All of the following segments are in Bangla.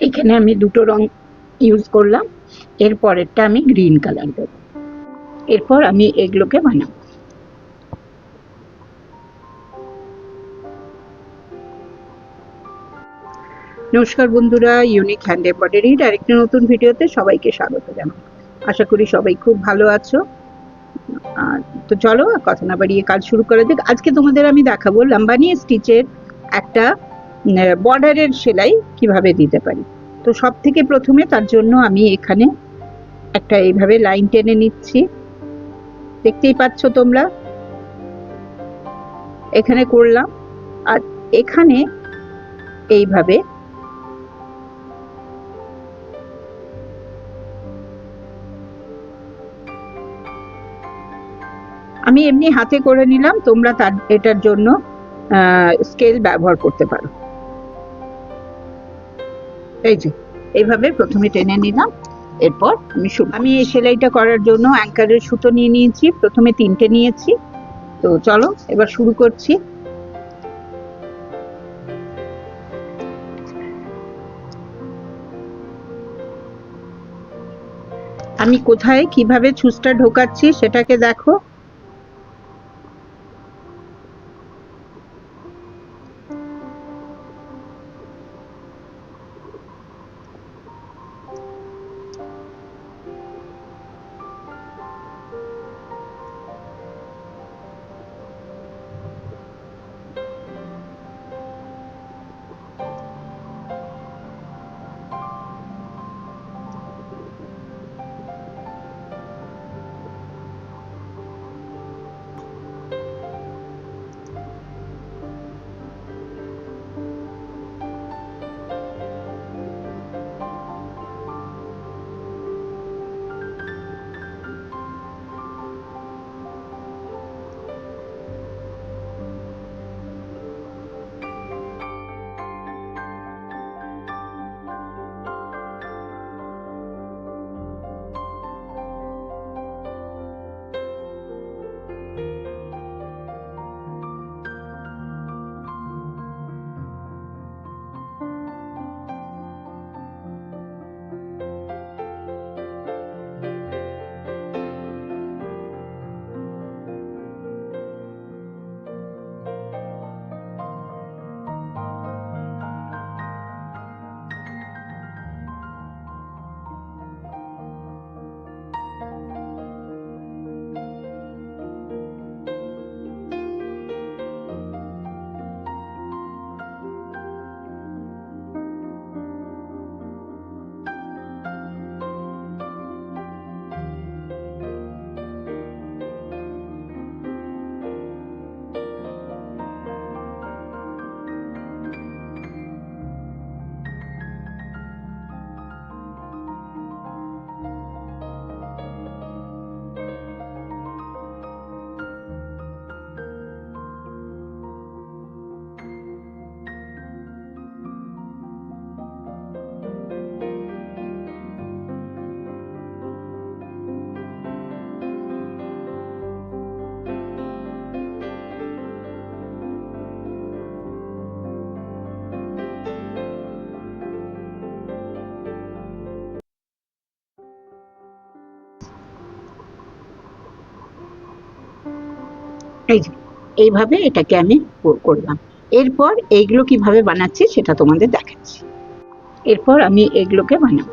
এখানে আমি দুটো রং ইউজ করলাম, এর পরেরটা আমি গ্রিন কালার দেব। এরপর আমি এগুলোকে বানাবো। নমস্কার বন্ধুরা, ইউনিক হ্যান্ড এমব্রয়ডারির আরেকটি নতুন ভিডিওতে সবাইকে স্বাগত জানাই। আশা করি সবাই খুব ভালো আছো। তো চলো কথা না বাড়িয়ে কাজ শুরু করা যাক। আজকে তোমাদের আমি দেখাবো লাম্বানি স্টিচের একটা বর্ডারের সেলাই কিভাবে দিতে পারি। তো সব থেকে প্রথমে তার জন্য আমি এখানে একটা এইভাবে লাইন টেনে নিচ্ছি, দেখতেই পাচ্ছ তোমরা, এখানে করলাম। আর এখানে এইভাবে আমি এমনি হাতে করে নিলাম, তোমরা এটার জন্য স্কেল ব্যবহার করতে পারো। এই যে এইভাবে প্রথমে টেনে নিলাম, এরপর আমি এই সেলাইটা করার জন্য অ্যাঙ্কারের সুতো নিয়ে নিয়েছি, প্রথমে 3টে নিয়েছি। তো চলো এবার শুরু করছি। আমি কোথায় কিভাবে ছুঁচটা ঢোকাচ্ছি সেটাকে দেখো। এই যে এইভাবে এটাকে আমি করলাম। এরপর এইগুলো কিভাবে বানাচ্ছি সেটা তোমাদের দেখাচ্ছি। এরপর আমি এগুলোকে বানাবো।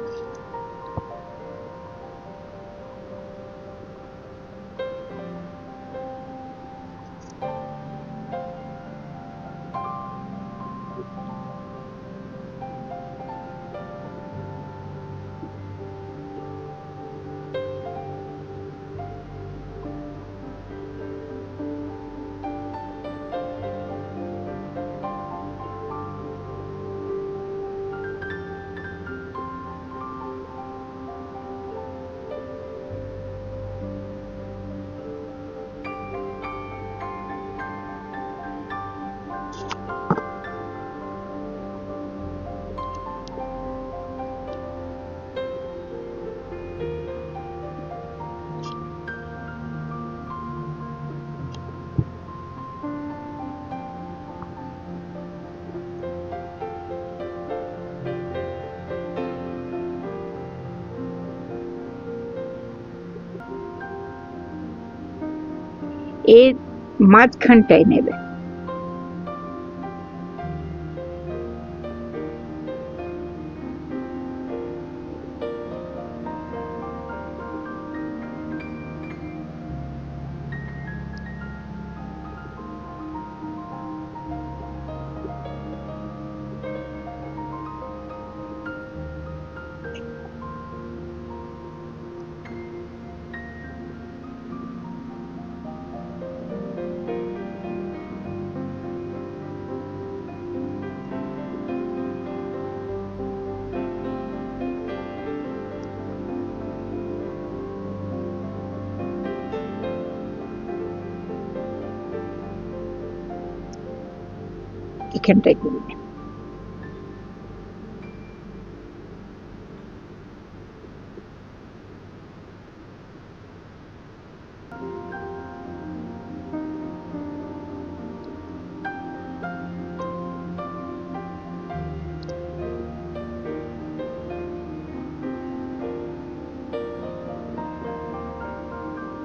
এর মাঝখানটায় নেবে। এখানটায় করবে।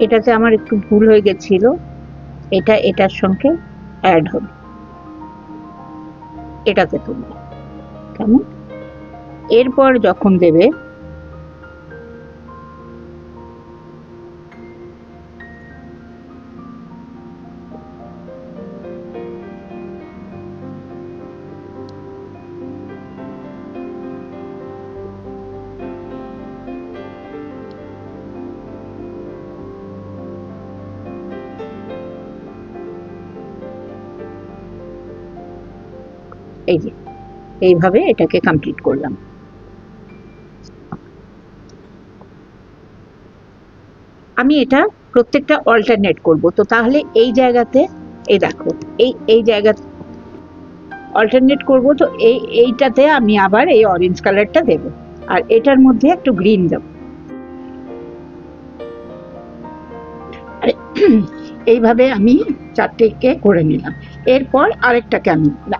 এটাতে আমার একটু ভুল হয়ে গেছিল, এটা এটার সঙ্গে অ্যাড হবে, এটাতে তুলবে। কেমন? এরপর যখন দেবে এই যে এইভাবে এটাকে কমপ্লিট করলাম। আমি এটা প্রত্যেকটা অল্টারনেট করব, তো তাহলে এই জায়গাতে এই দেখো এই জায়গা অল্টারনেট করব, তো এইটাতে আমি আবার এই অরেঞ্জ কালারটা দেব, আর এটার মধ্যে একটু গ্রিন দেব। এইভাবে আমি চারটেকে করে নিলাম। এরপর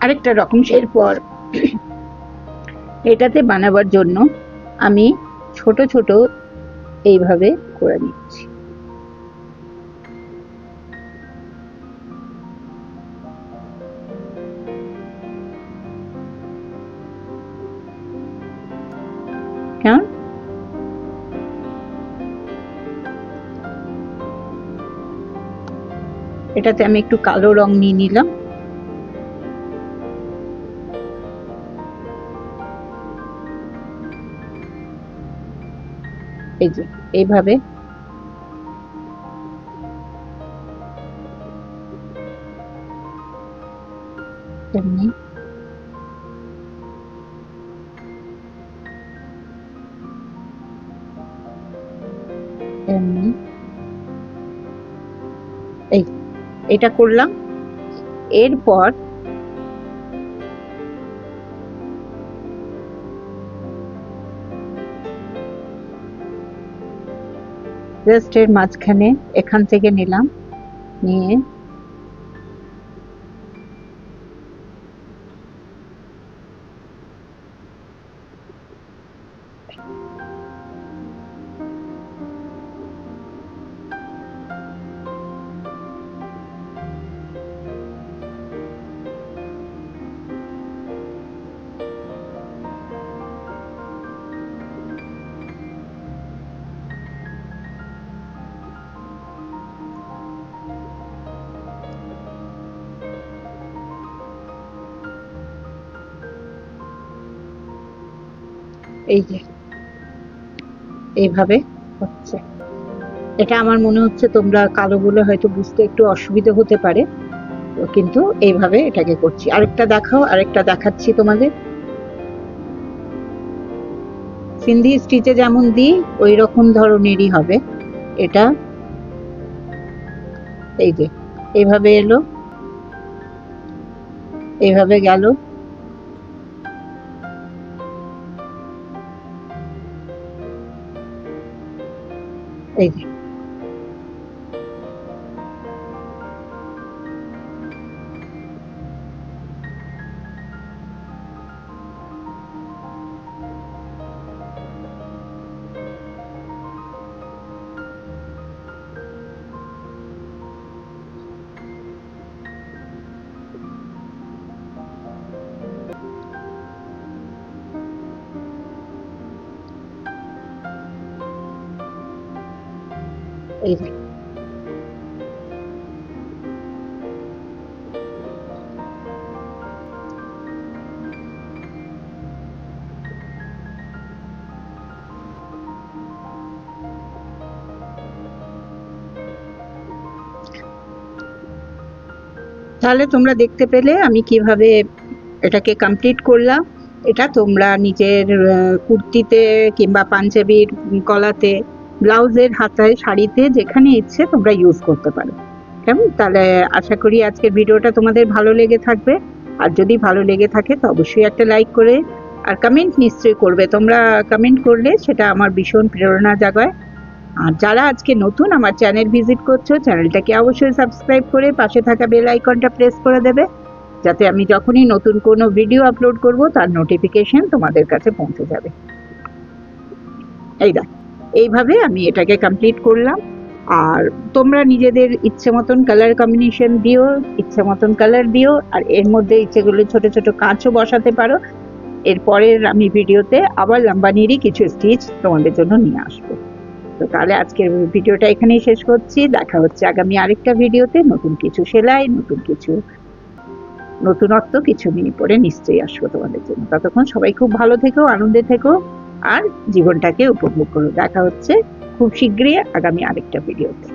আরেকটা রকম, এরপর এটাতে বানাবার জন্য আমি ছোট ছোট এইভাবে করে নিচ্ছি। কেমন? এটাতে আমি একটু কালো রং নিয়ে নিলাম। এই যে এইভাবে এমনি এমনি এই এটা করলাম। এরপর জাস্ট এর মাঝখানে এখান থেকে নিলাম, নিয়ে এই যে এইভাবে হচ্ছে। এটা আমার মনে হচ্ছে তোমরা কালো বলে হয়তো বুঝতে একটু অসুবিধা হতে পারে, কিন্তু এইভাবে এটাকে করছি। আরেকটা দেখাও, আরেকটা দেখাচ্ছি তোমাদের। সিন্ধি স্টিচে যেমন দিই ওই রকম ধরনেরই হবে এটা। এই যে এইভাবে এলো, এইভাবে গেল, এই যে এই যে। তাহলে তোমরা দেখতে পেলে আমি কিভাবে এটাকে কমপ্লিট করলাম। এটা তোমরা নিজের কুর্তিতে কিংবা পাঞ্জাবির গলাতে, ব্লাউজের হাতায়, শাড়িতে, যেখানে ইচ্ছে তোমরা ইউজ করতে পারো। কেমন? তাহলে আশা করি আজকের ভিডিওটা তোমাদের ভালো লেগে থাকবে। আর যদি ভালো লেগে থাকে তো অবশ্যই একটা লাইক করে, আর কমেন্ট নিশ্চয়ই করবে। তোমরা কমেন্ট করলে সেটা আমার ভীষণ প্রেরণা জাগায়। আর যারা আজকে নতুন আমার চ্যানেল ভিজিট করছো, চ্যানেলটাকে অবশ্যই সাবস্ক্রাইব করে পাশে থাকা বেল আইকনটা প্রেস করে দেবে, যাতে আমি যখনই নতুন কোনো ভিডিও আপলোড করব তার নোটিফিকেশন তোমাদের কাছে পৌঁছে যাবে। এই দেখ, এইভাবে আমি এটাকে কমপ্লিট করলাম। আর তোমরা নিজেদের ইচ্ছে মতন কালার কম্বিনেশন দিও, ইচ্ছে মতন কালার দিও, আর এর মধ্যে ইচ্ছেগুলো ছোট ছোট কাঁচও বসাতে পারো। এরপরের আমি ভিডিওতে আবার লাম্বানিরই কিছু স্টিচ তোমাদের জন্য নিয়ে আসবো। তো তাহলে আজকের ভিডিওটা এখানেই শেষ করছি। দেখা হচ্ছে আগামী আরেকটা ভিডিওতে নতুন কিছু সেলাই, নতুন কিছু নতুনত্ব কিছু নিয়ে পরে নিশ্চয়ই আসবো তোমাদের জন্য। ততক্ষণ সবাই খুব ভালো থেকো, আনন্দে থেকো, আর জীবনটাকে উপভোগ করো। দেখা হচ্ছে খুব শীঘ্রই আগামী আরেকটা ভিডিওতে।